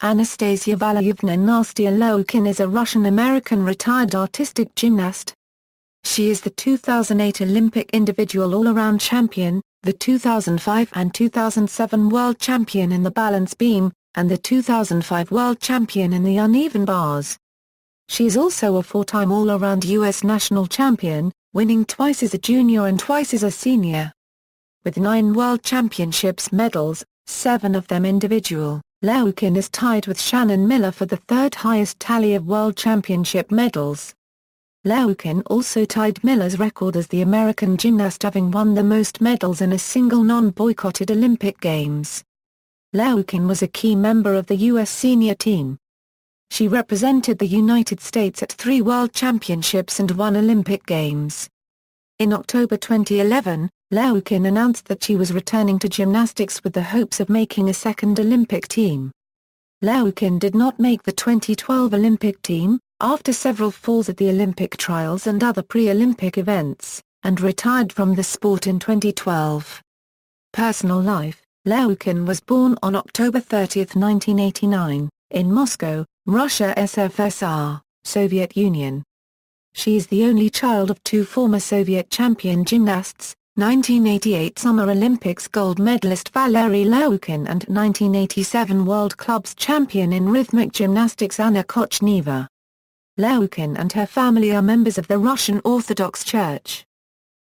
Anastasia Valeryevna Nastia Liukin is a Russian-American retired artistic gymnast. She is the 2008 Olympic individual all-around champion, the 2005 and 2007 world champion in the balance beam, and the 2005 world champion in the uneven bars. She is also a four-time all-around U.S. national champion, winning twice as a junior and twice as a senior. With 9 world championships medals, 7 of them individual, Liukin is tied with Shannon Miller for the third highest tally of world championship medals. Liukin also tied Miller's record as the American gymnast, having won the most medals in a single non-boycotted Olympic Games. Liukin was a key member of the U.S. senior team. She represented the United States at 3 World Championships and 1 Olympic Games. In October 2011, Liukin announced that she was returning to gymnastics with the hopes of making a second Olympic team. Liukin did not make the 2012 Olympic team, after several falls at the Olympic trials and other pre-Olympic events, and retired from the sport in 2012. Personal life: Liukin was born on October 30, 1989, in Moscow, Russia SFSR, Soviet Union. She is the only child of 2 former Soviet champion gymnasts, 1988 Summer Olympics gold medalist Valery Liukin and 1987 World Clubs champion in rhythmic gymnastics Anna Kochneva. Liukin and her family are members of the Russian Orthodox Church.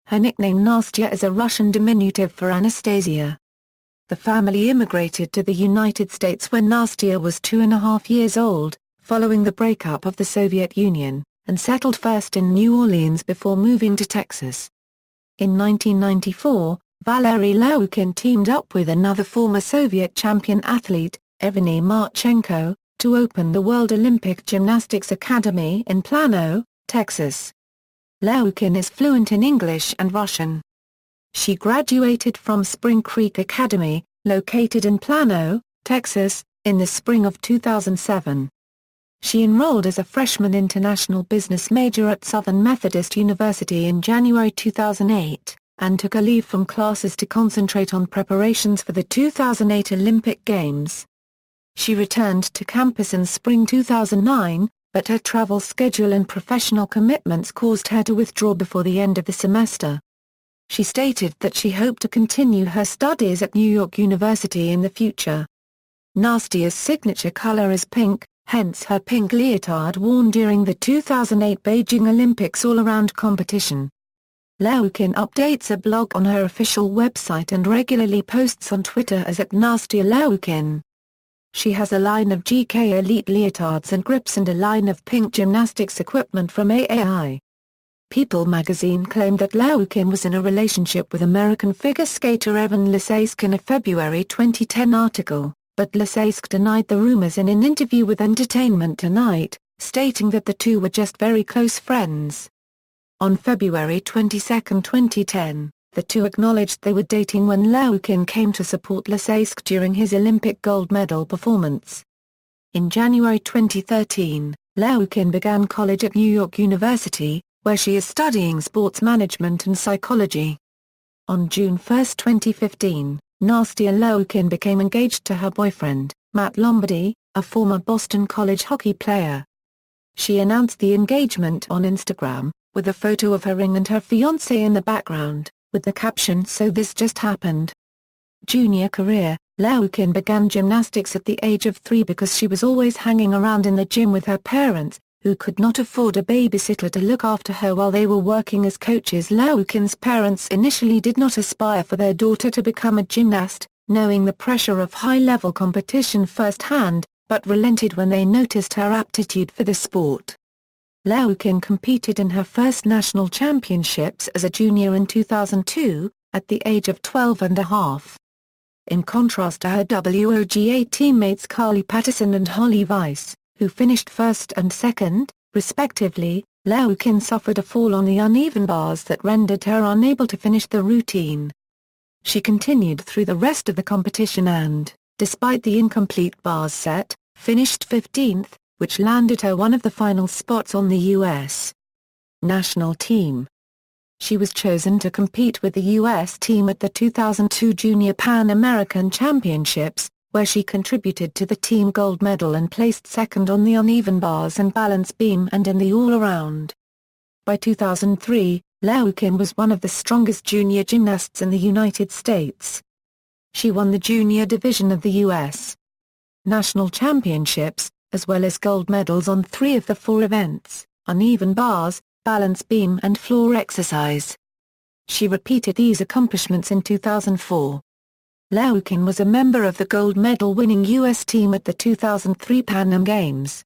Her nickname Nastia is a Russian diminutive for Anastasia. The family immigrated to the United States when Nastia was 2.5 years old, following the breakup of the Soviet Union, and settled first in New Orleans before moving to Texas. In 1994, Valery Liukin teamed up with another former Soviet champion athlete, Evgeny Marchenko, to open the World Olympic Gymnastics Academy in Plano, Texas. Liukin is fluent in English and Russian. She graduated from Spring Creek Academy, located in Plano, Texas, in the spring of 2007. She enrolled as a freshman international business major at Southern Methodist University in January 2008, and took a leave from classes to concentrate on preparations for the 2008 Olympic Games. She returned to campus in spring 2009, but her travel schedule and professional commitments caused her to withdraw before the end of the semester. She stated that she hoped to continue her studies at New York University in the future. Nastia's signature color is pink, hence her pink leotard worn during the 2008 Beijing Olympics all-around competition. Liukin updates a blog on her official website and regularly posts on Twitter as @Nastia Liukin. She has a line of GK Elite leotards and grips and a line of pink gymnastics equipment from AAI. People magazine claimed that Liukin was in a relationship with American figure skater Evan Lisaysk in a February 2010 article, but Lisaysk denied the rumors in an interview with Entertainment Tonight, stating that the two were just very close friends. On February 22, 2010, the two acknowledged they were dating when Liukin came to support Lisaysk during his Olympic gold medal performance. In January 2013, Liukin began college at New York University, where she is studying sports management and psychology. On June 1, 2015, Nastia Liukin became engaged to her boyfriend, Matt Lombardi, a former Boston College hockey player. She announced the engagement on Instagram, with a photo of her ring and her fiancé in the background, with the caption "So this just happened." Junior career: Liukin began gymnastics at the age of 3 because she was always hanging around in the gym with her parents, who could not afford a babysitter to look after her while they were working as coaches. Liukin's parents initially did not aspire for their daughter to become a gymnast, knowing the pressure of high-level competition firsthand, but relented when they noticed her aptitude for the sport. Liukin competed in her first national championships as a junior in 2002, at the age of 12.5. In contrast to her WOGA teammates Carly Patterson and Holly Weiss, who finished first and second, respectively, Liukin suffered a fall on the uneven bars that rendered her unable to finish the routine. She continued through the rest of the competition and, despite the incomplete bars set, finished 15th, which landed her one of the final spots on the U.S. national team. She was chosen to compete with the U.S. team at the 2002 Junior Pan American Championships, where she contributed to the team gold medal and placed second on the uneven bars and balance beam and in the all-around. By 2003, Liukin was one of the strongest junior gymnasts in the United States. She won the junior division of the U.S. National Championships, as well as gold medals on 3 of the 4 events, uneven bars, balance beam and floor exercise. She repeated these accomplishments in 2004. Liukin was a member of the gold medal-winning U.S. team at the 2003 Pan Am Games.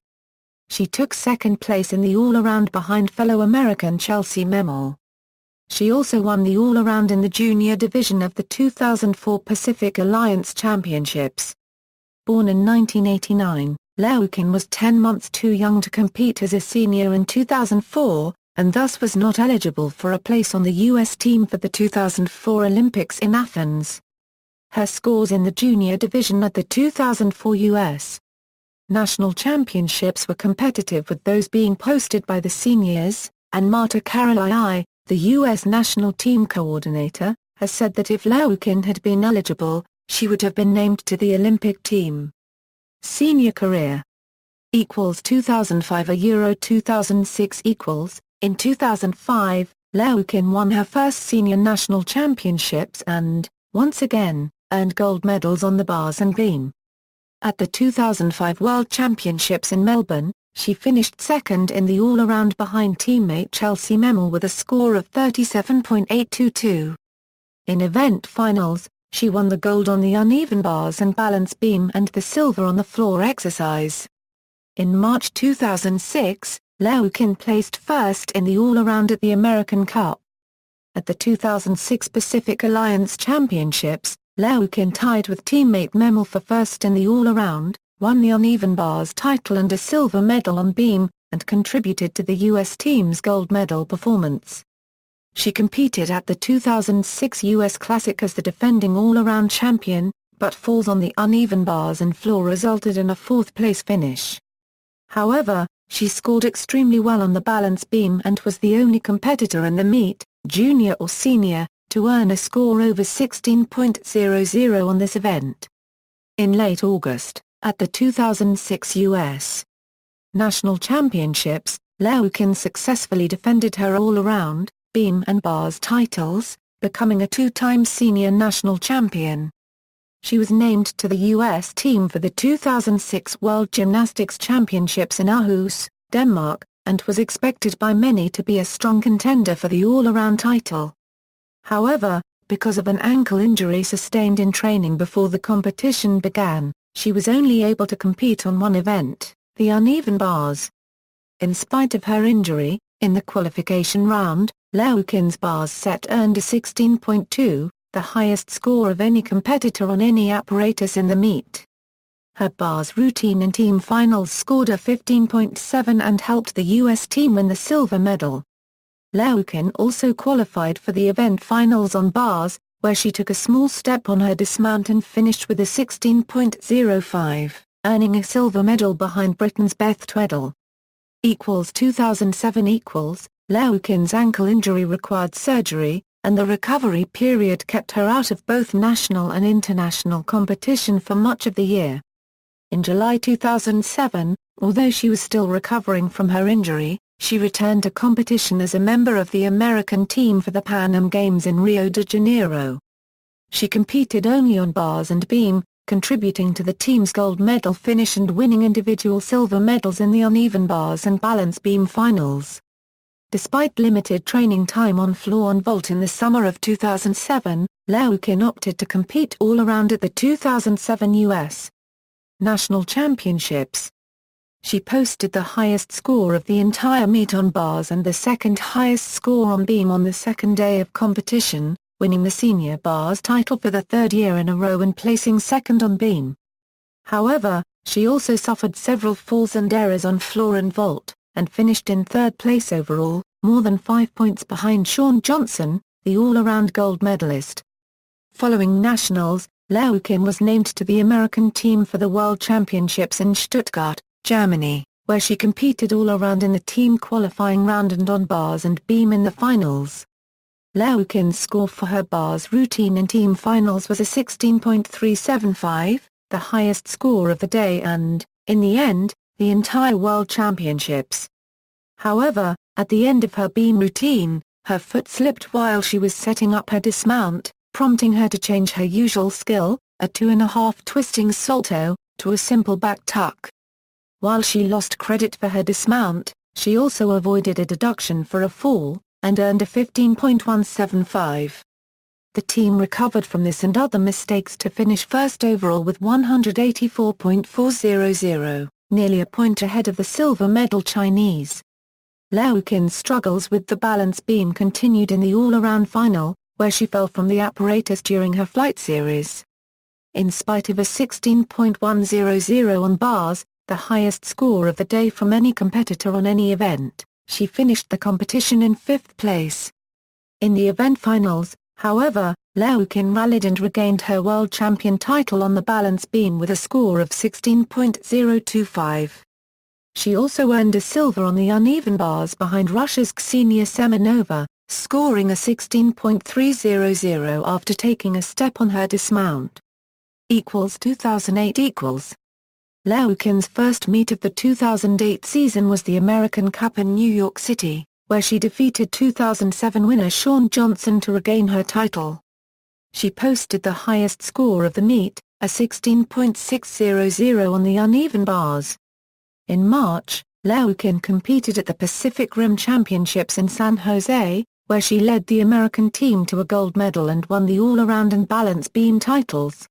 She took second place in the all-around behind fellow American Chelsea Memel. She also won the all-around in the junior division of the 2004 Pacific Alliance Championships. Born in 1989, Liukin was 10 months too young to compete as a senior in 2004, and thus was not eligible for a place on the U.S. team for the 2004 Olympics in Athens. Her scores in the junior division at the 2004 U.S. National Championships were competitive with those being posted by the seniors, and Marta Karolyi, the U.S. national team coordinator, has said that if Liukin had been eligible, she would have been named to the Olympic team. Senior career equals 2005 Euro 2006 equals, in 2005, Liukin won her first senior national championships and, once again, earned gold medals on the bars and beam. At the 2005 World Championships in Melbourne, she finished second in the all-around behind teammate Chelsea Memel with a score of 37.822. In event finals, she won the gold on the uneven bars and balance beam and the silver on the floor exercise. In March 2006, Liukin placed first in the all-around at the American Cup. At the 2006 Pacific Alliance Championships, Liukin tied with teammate Memel for first in the all-around, won the uneven bars title and a silver medal on beam, and contributed to the U.S. team's gold medal performance. She competed at the 2006 U.S. Classic as the defending all-around champion, but falls on the uneven bars and floor resulted in a 4th-place finish. However, she scored extremely well on the balance beam and was the only competitor in the meet, junior or senior, to earn a score over 16.00 on this event. In late August, at the 2006 U.S. National Championships, Liukin successfully defended her all-around, beam and bars titles, becoming a 2-time senior national champion. She was named to the U.S. team for the 2006 World Gymnastics Championships in Aarhus, Denmark, and was expected by many to be a strong contender for the all-around title. However, because of an ankle injury sustained in training before the competition began, she was only able to compete on one event, the uneven bars. In spite of her injury, in the qualification round, Liukin's bars set earned a 16.2, the highest score of any competitor on any apparatus in the meet. Her bars routine in team finals scored a 15.7 and helped the U.S. team win the silver medal. Liukin also qualified for the event finals on bars, where she took a small step on her dismount and finished with a 16.05, earning a silver medal behind Britain's Beth Tweddle. 2007 Liukin's ankle injury required surgery, and the recovery period kept her out of both national and international competition for much of the year. In July 2007, although she was still recovering from her injury, she returned to competition as a member of the American team for the Pan Am Games in Rio de Janeiro. She competed only on bars and beam, contributing to the team's gold medal finish and winning individual silver medals in the uneven bars and balance beam finals. Despite limited training time on floor and vault in the summer of 2007, Liukin opted to compete all-around at the 2007 U.S. National Championships. She posted the highest score of the entire meet on bars and the second highest score on beam on the second day of competition, winning the senior bars title for the 3rd year in a row and placing second on beam. However, she also suffered several falls and errors on floor and vault, and finished in 3rd place overall, more than 5 points behind Shawn Johnson, the all-around gold medalist. Following nationals, Liukin was named to the American team for the World Championships in Stuttgart, Germany, where she competed all-around in the team qualifying round and on bars and beam in the finals. Liukin's score for her bars routine in team finals was a 16.375, the highest score of the day and, in the end, the entire World Championships. However, at the end of her beam routine, her foot slipped while she was setting up her dismount, prompting her to change her usual skill, a 2.5 twisting salto, to a simple back tuck. While she lost credit for her dismount, she also avoided a deduction for a fall, and earned a 15.175. The team recovered from this and other mistakes to finish first overall with 184.400, nearly a point ahead of the silver medal Chinese. Liukin's struggles with the balance beam continued in the all-around final, where she fell from the apparatus during her flight series. In spite of a 16.100 on bars, the highest score of the day from any competitor on any event, she finished the competition in 5th place. In the event finals, however, Liukin rallied and regained her world champion title on the balance beam with a score of 16.025. She also earned a silver on the uneven bars behind Russia's Ksenia Semenova, scoring a 16.300 after taking a step on her dismount. 2008 Liukin's first meet of the 2008 season was the American Cup in New York City, where she defeated 2007 winner Shawn Johnson to regain her title. She posted the highest score of the meet, a 16.600 on the uneven bars. In March, Liukin competed at the Pacific Rim Championships in San Jose, where she led the American team to a gold medal and won the all-around and balance beam titles.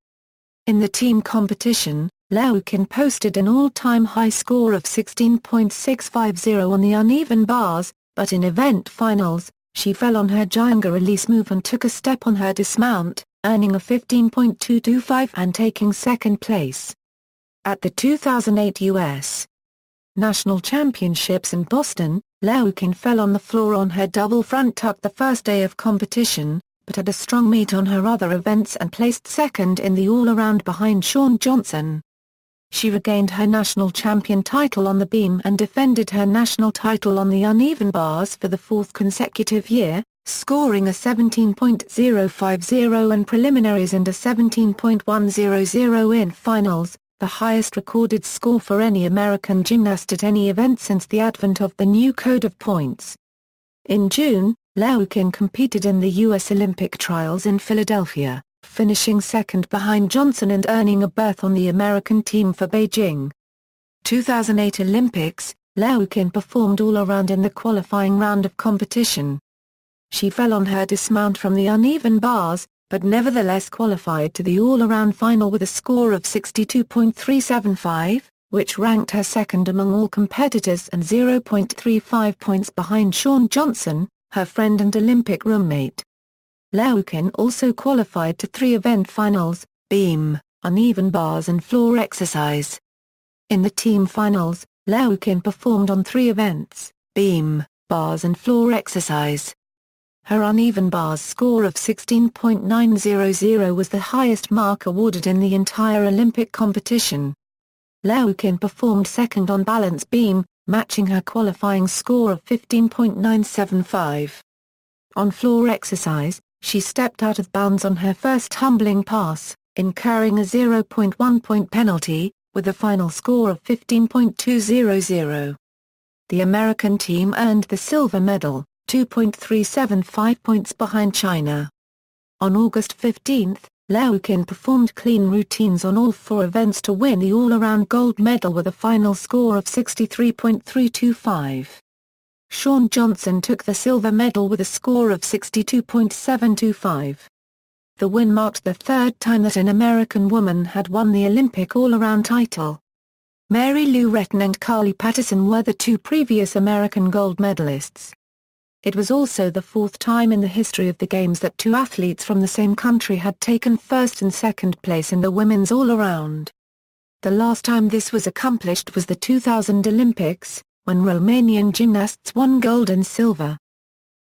In the team competition, Liukin posted an all-time high score of 16.650 on the uneven bars, but in event finals, she fell on her Jenga release move and took a step on her dismount, earning a 15.225 and taking second place. At the 2008 U.S. National Championships in Boston, Liukin fell on the floor on her double front tuck the first day of competition, but had a strong meet on her other events and placed second in the all-around behind Shawn Johnson. She regained her national champion title on the beam and defended her national title on the uneven bars for the 4th consecutive year, scoring a 17.050 in preliminaries and a 17.100 in finals, the highest recorded score for any American gymnast at any event since the advent of the new code of points. In June, Liukin competed in the U.S. Olympic trials in Philadelphia, finishing second behind Johnson and earning a berth on the American team for Beijing. 2008 Olympics, Liukin performed all around in the qualifying round of competition. She fell on her dismount from the uneven bars, but nevertheless qualified to the all-around final with a score of 62.375, which ranked her second among all competitors and 0.35 points behind Shawn Johnson, her friend and Olympic roommate. Liukin also qualified to 3 event finals, beam, uneven bars and floor exercise. In the team finals, Liukin performed on 3 events, beam, bars and floor exercise. Her uneven bars score of 16.900 was the highest mark awarded in the entire Olympic competition. Liukin performed second on balance beam, matching her qualifying score of 15.975. On floor exercise, she stepped out of bounds on her first tumbling pass, incurring a 0.1 point penalty, with a final score of 15.200. The American team earned the silver medal, 2.375 points behind China. On August 15, Liukin performed clean routines on all 4 events to win the all-around gold medal with a final score of 63.325. Shawn Johnson took the silver medal with a score of 62.725. The win marked the 3rd time that an American woman had won the Olympic all-around title. Mary Lou Retton and Carly Patterson were the 2 previous American gold medalists. It was also the 4th time in the history of the Games that 2 athletes from the same country had taken 1st and 2nd place in the women's all-around. The last time this was accomplished was the 2000 Olympics, when Romanian gymnasts won gold and silver.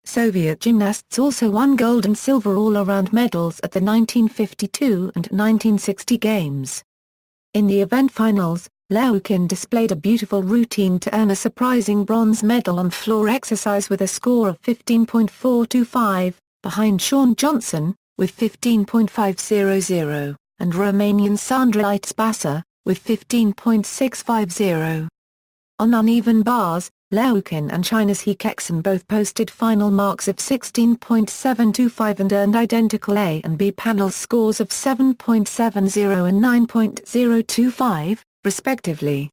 Soviet gymnasts also won gold and silver all-around medals at the 1952 and 1960 Games. In the event finals, Liukin displayed a beautiful routine to earn a surprising bronze medal on floor exercise with a score of 15.425, behind Shawn Johnson, with 15.500. and Romanian Sandra Itzbasa, with 15.650. On uneven bars, Liukin and China's He Kexin both posted final marks of 16.725 and earned identical A and B panel scores of 7.70 and 9.025, respectively.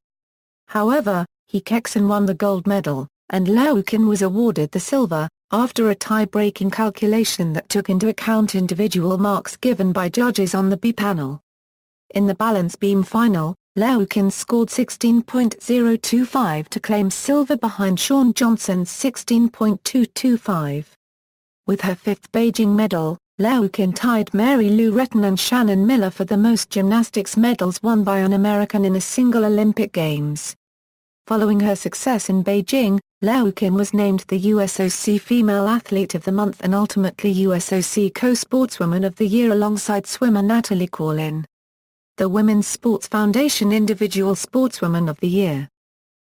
However, He Kexin won the gold medal, and Liukin was awarded the silver, after a tie-breaking calculation that took into account individual marks given by judges on the B panel. In the balance beam final, Liukin scored 16.025 to claim silver behind Shawn Johnson's 16.225. With her fifth Beijing medal, Liukin tied Mary Lou Retton and Shannon Miller for the most gymnastics medals won by an American in a single Olympic Games. Following her success in Beijing, Liukin was named the USOC Female Athlete of the Month and ultimately USOC Co-Sportswoman of the Year alongside swimmer Natalie Corlin. The Women's Sports Foundation Individual Sportswoman of the Year,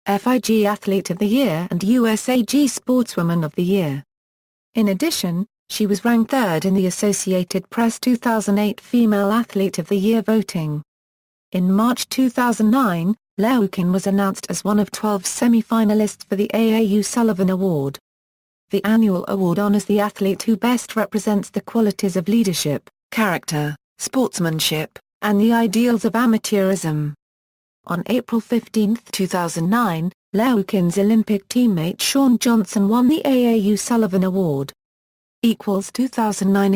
FIG Athlete of the Year and USAG Sportswoman of the Year. In addition, she was ranked third in the Associated Press 2008 Female Athlete of the Year voting. In March 2009, Liukin was announced as one of 12 semi-finalists for the AAU Sullivan Award. The annual award honors the athlete who best represents the qualities of leadership, character, sportsmanship, and the ideals of amateurism. On April 15, 2009, Liukin's Olympic teammate Shawn Johnson won the AAU Sullivan Award. 2009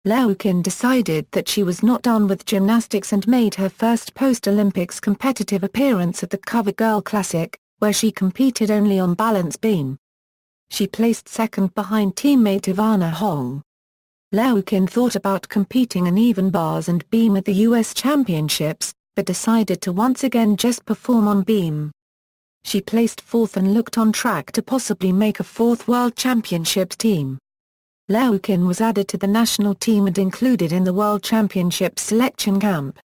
Liukin decided that she was not done with gymnastics and made her first post-Olympics competitive appearance at the CoverGirl Classic, where she competed only on balance beam. She placed second behind teammate Ivana Hong. Liukin thought about competing in even bars and beam at the U.S. Championships, but decided to once again just perform on beam. She placed fourth and looked on track to possibly make a fourth World Championships team. Liukin was added to the national team and included in the World Championships selection camp.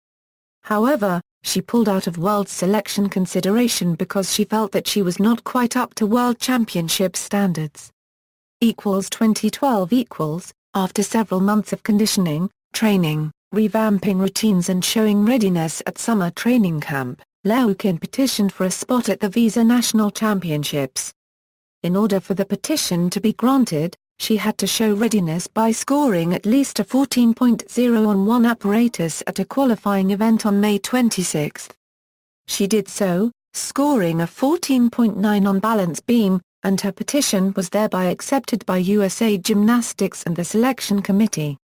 However, she pulled out of World selection consideration because she felt that she was not quite up to World Championship standards. 2012 After several months of conditioning, training, revamping routines and showing readiness at summer training camp, Liukin petitioned for a spot at the Visa National Championships. In order for the petition to be granted, she had to show readiness by scoring at least a 14.0 on one apparatus at a qualifying event on May 26. She did so, scoring a 14.9 on balance beam, and her petition was thereby accepted by USA Gymnastics and the selection committee.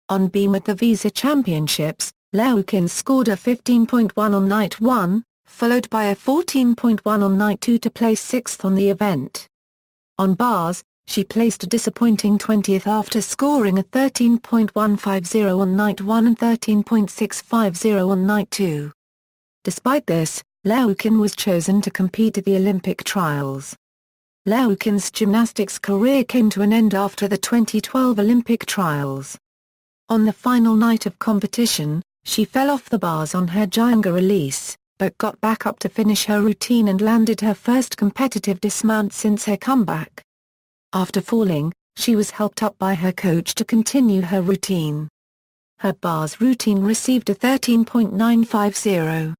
On beam at the Visa Championships, Liukin scored a 15.1 on night 1, followed by a 14.1 on night 2 to place sixth on the event. On bars, she placed a disappointing 20th after scoring a 13.150 on night 1 and 13.650 on night 2. Despite this, Liukin was chosen to compete at the Olympic trials. Liukin's gymnastics career came to an end after the 2012 Olympic trials. On the final night of competition, she fell off the bars on her Jenga release, but got back up to finish her routine and landed her first competitive dismount since her comeback. After falling, she was helped up by her coach to continue her routine. Her bars routine received a 13.950.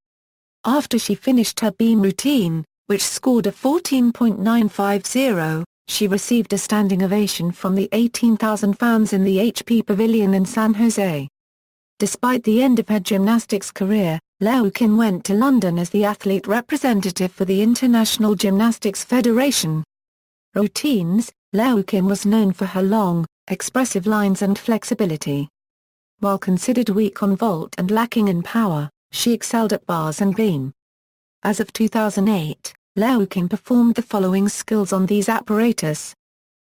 After she finished her beam routine, which scored a 14.950, she received a standing ovation from the 18,000 fans in the HP Pavilion in San Jose. Despite the end of her gymnastics career, Liukin went to London as the athlete representative for the International Gymnastics Federation. Routines: Liukin was known for her long, expressive lines and flexibility. While considered weak on vault and lacking in power, she excelled at bars and beam. As of 2008, Liukin performed the following skills on these apparatus.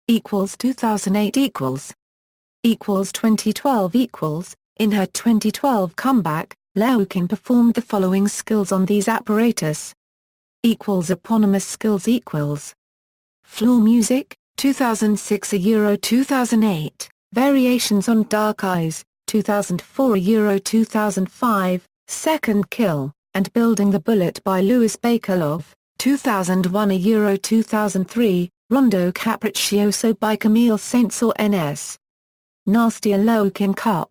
2008 2012 In her 2012 comeback, Liukin performed the following skills on these apparatus. Eponymous skills Floor music, 2006 Euro 2008, Variations on Dark Eyes, 2004 Euro 2005, Second Kill, and Building the Bullet by Louis Bakalov, 2001 Euro 2003, Rondo Capriccioso by Camille Saint-Saëns. Nastia Liukin Cup.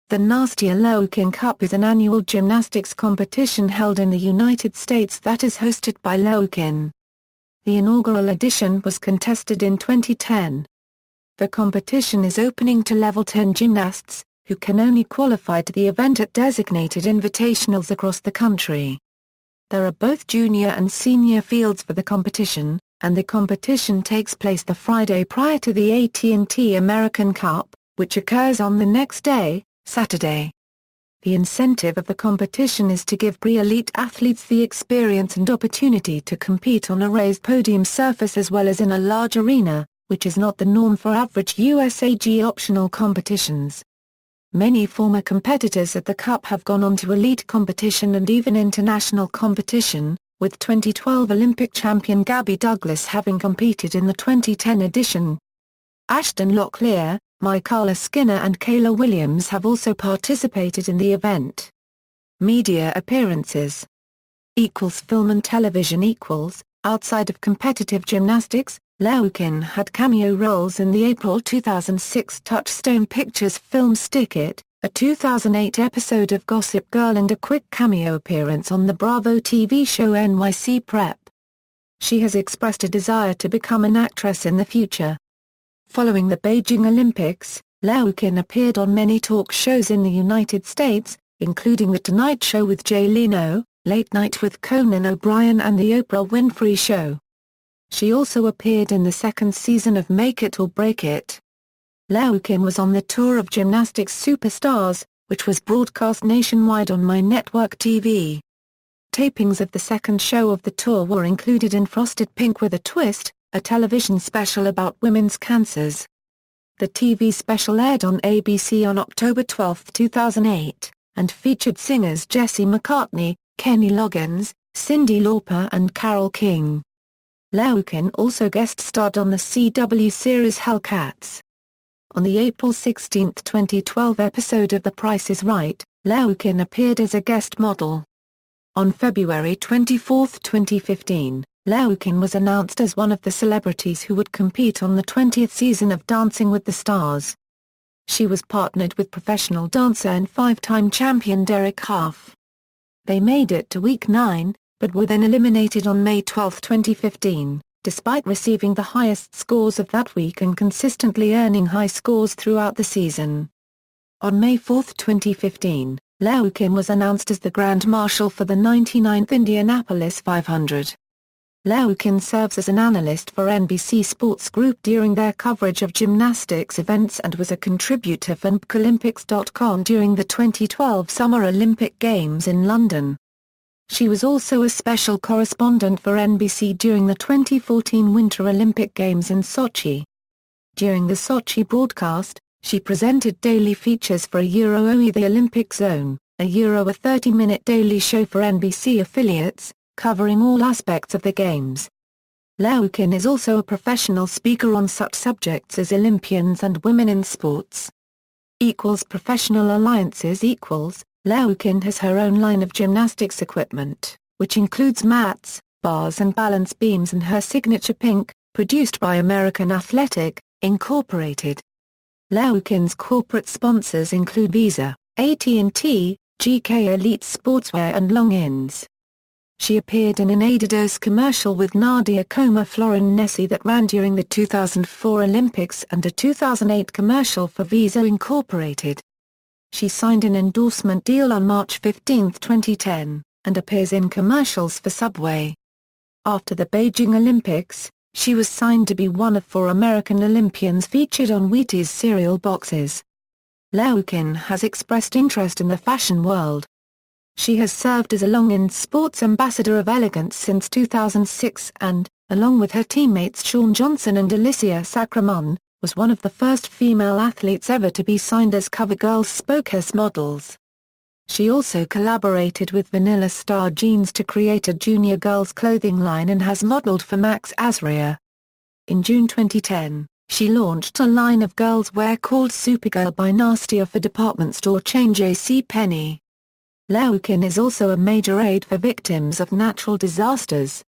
The Nastia Liukin Cup is an annual gymnastics competition held in the United States that is hosted by Liukin. The inaugural edition was contested in 2010. The competition is opening to level 10 gymnasts, who can only qualify to the event at designated invitationals across the country. There are both junior and senior fields for the competition, and the competition takes place the Friday prior to the AT&T American Cup, which occurs on the next day, Saturday. The incentive of the competition is to give pre-elite athletes the experience and opportunity to compete on a raised podium surface as well as in a large arena, which is not the norm for average USAG optional competitions. Many former competitors at the Cup have gone on to elite competition and even international competition, with 2012 Olympic champion Gabby Douglas having competed in the 2010 edition. Ashton Locklear, Michaela Skinner and Kayla Williams have also participated in the event. Media appearances. Film and television. Outside of competitive gymnastics, Liukin had cameo roles in the April 2006 Touchstone Pictures film Stick It, a 2008 episode of Gossip Girl and a quick cameo appearance on the Bravo TV show NYC Prep. She has expressed a desire to become an actress in the future. Following the Beijing Olympics, Liukin appeared on many talk shows in the United States, including The Tonight Show with Jay Leno, Late Night with Conan O'Brien and The Oprah Winfrey Show. She also appeared in the second season of Make It or Break It. Liukin was on the tour of Gymnastics Superstars, which was broadcast nationwide on My Network TV. Tapings of the second show of the tour were included in Frosted Pink with a Twist, a television special about women's cancers. The TV special aired on ABC on October 12, 2008, and featured singers Jesse McCartney, Kenny Loggins, Cyndi Lauper and Carole King. Liukin also guest-starred on the CW series Hellcats. On the April 16, 2012 episode of The Price is Right, Liukin appeared as a guest model. On February 24, 2015, Liukin was announced as one of the celebrities who would compete on the 20th season of Dancing with the Stars. She was partnered with professional dancer and five-time champion Derek Hough. They made it to Week 9, but were then eliminated on May 12, 2015, despite receiving the highest scores of that week and consistently earning high scores throughout the season. On May 4, 2015, Liukin was announced as the Grand Marshal for the 99th Indianapolis 500. Liukin serves as an analyst for NBC Sports Group during their coverage of gymnastics events and was a contributor for NBColympics.com during the 2012 Summer Olympic Games in London. She was also a special correspondent for NBC during the 2014 Winter Olympic Games in Sochi. During the Sochi broadcast, she presented daily features for OE The Olympic Zone, a 30-minute daily show for NBC affiliates, covering all aspects of the Games. Liukin is also a professional speaker on such subjects as Olympians and women in sports. Professional alliances. Liukin has her own line of gymnastics equipment, which includes mats, bars and balance beams and her signature pink, produced by American Athletic, Incorporated. Liukin's corporate sponsors include Visa, AT&T, GK Elite Sportswear and Longines. She appeared in an Adidas commercial with Nadia Comer-Florin-Nessie that ran during the 2004 Olympics and a 2008 commercial for Visa Incorporated. She signed an endorsement deal on March 15, 2010, and appears in commercials for Subway. After the Beijing Olympics, she was signed to be one of 4 American Olympians featured on Wheaties cereal boxes. Liukin has expressed interest in the fashion world. She has served as a Longines Sports Ambassador of Elegance since 2006 and, along with her teammates Shawn Johnson and Alicia Sacramone, was one of the first female athletes ever to be signed as CoverGirl's spokesperson models. She also collaborated with Vanilla Star Jeans to create a junior girls' clothing line and has modeled for Max Azria. In June 2010, she launched a line of girls' wear called Supergirl by Nastia for department store chain JCPenney. Liukin is also a major aid for victims of natural disasters.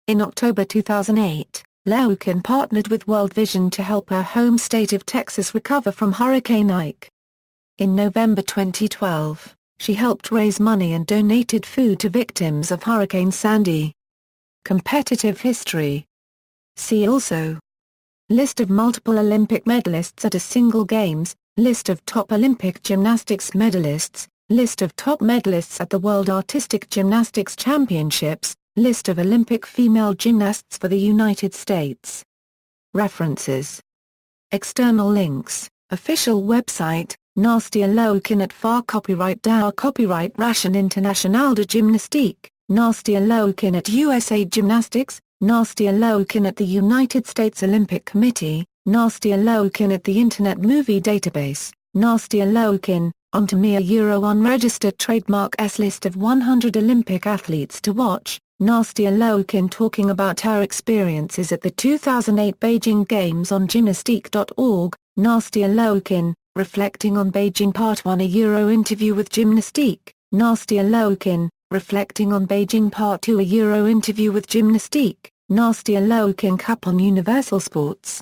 In October 2008, Liukin partnered with World Vision to help her home state of Texas recover from Hurricane Ike. In November 2012, she helped raise money and donated food to victims of Hurricane Sandy. Competitive history. See also: List of multiple Olympic medalists at a single Games, List of top Olympic gymnastics medalists, List of top medalists at the World Artistic Gymnastics Championships, List of Olympic female gymnasts for the United States. References. External links. Official website, Nastia Liukin at FAR. Copyright DAO. Copyright Russian Internationale de Gymnastique, Nastia Liukin at USA Gymnastics, Nastia Liukin at the United States Olympic Committee, Nastia Liukin at the Internet Movie Database, Nastia Liukin, Unregistered trademark S. List of 100 Olympic athletes to watch, Nastia Liukin talking about her experiences at the 2008 Beijing Games on gymnastique.org, Nastia Liukin, reflecting on Beijing Part 1 a interview with Gymnastique, Nastia Liukin, reflecting on Beijing Part 2 a interview with Gymnastique, Nastia Liukin Cup on Universal Sports.